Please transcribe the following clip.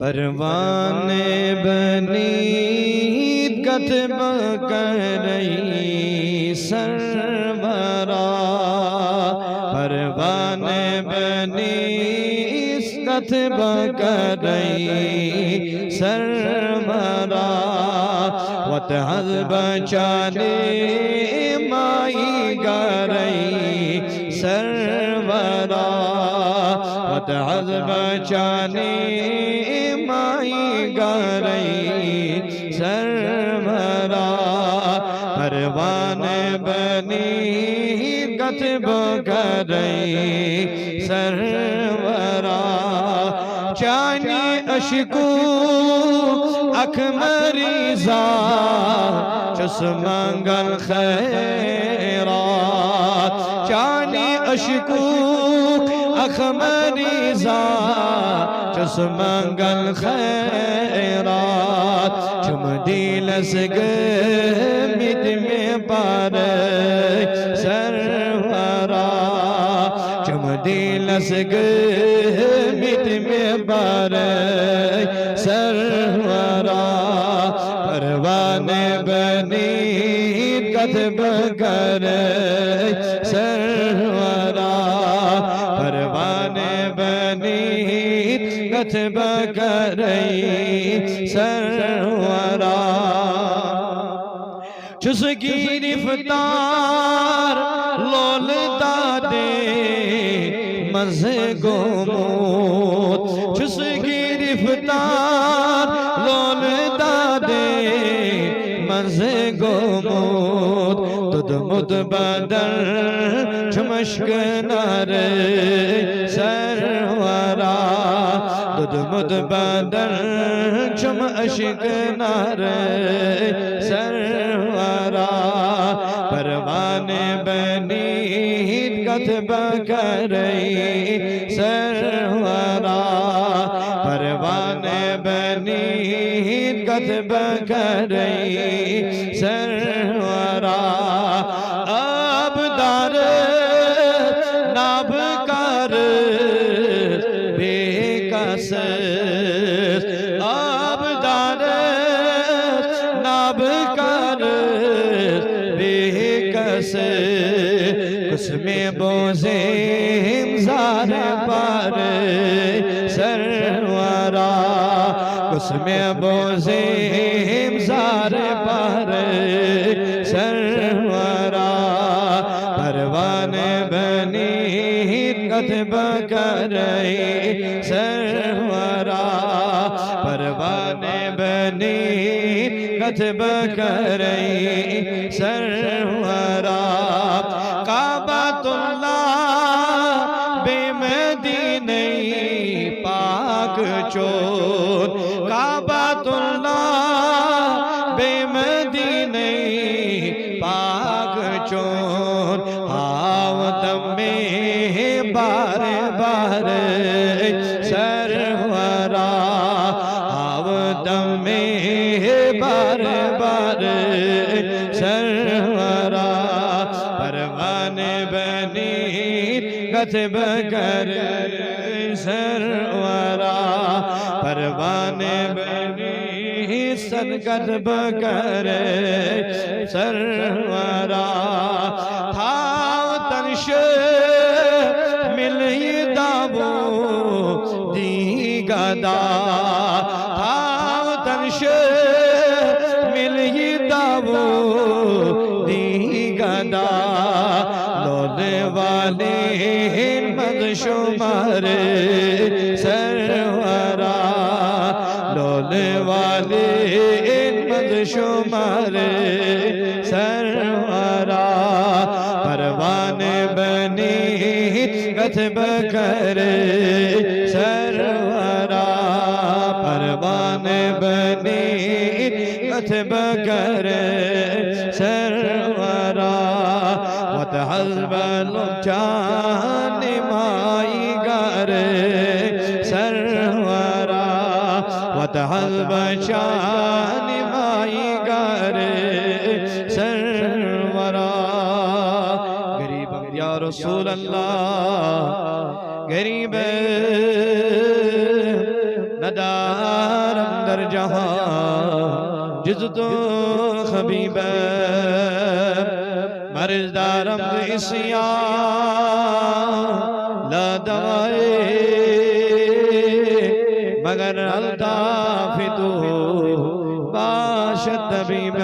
परवाने बनी कतब करई सरवरा, परवाने बनी कतब करई सरवरा। वतहल बचाने माई गरई सरवरा, वतहल बचाने माई गरई सरवरा। परवाने बनी कतब करई सरवरा। चानी अशकू अख मरीजा चुस मंगल खैरात। चानी अशकू अख मरीजा चुस मंगल खैरात। चुम दिलस गमित में पार सरवरा, चुम दिलस गमित में पार सरवरा। परवाने बनी कतब करई सरवरा, परवाने बनी कतब करई सरवरा। चुस गिरफ्तार लोलता दे मज़े गोमोत, चुस गिरफ्तार लोलता दे मज़े गोमोत। तुद मुद बदर चमश्क नारे सरवरा, तुद मुद बदर चमश्क नारे सरवरा। परवाने बनी कतब करई सरवरा, परवाने बनी कतब करई सरवरा। आबदार नाबकार बेकस, आबदार नाबकार बेकस। उसमें बोझे जार पार सरवरा, उसमें बोझे जार पार सरवरा। परवाने बनी कतब करई सरवरा, परवाने बनी कतब करई सरवरा। काबतुल्लाह बेमदीने पाक चोर, काबतुल्लाह बेमदीने पाक चोर। आवत में बार बार सरवरा, आवत में बार बार सरवरा। परवाने बनी कतब करई सरवरा, परवाने बनी सन कतब करई सरवरा। था तनश मिली दावो दी गदा, था तनश मिली दावो दी गदा। लोले वाले मदशुमार सरवरा, लोले वाले मदशुमार सरवरा। परवाने बनी कतब करई सरवरा, परवाने बनी कतब करई सरवरा। वतहल बचाने माई गरई सरवरा, वतहल बचाने माई गरई सरवरा। गरीब या रसूल अल्लाह, गरीब मदारम दर जहां जिस तो खबीब मर्जदारम इसिया ला दवाए मगर अल्ताफ़ितु बाशत तबीब।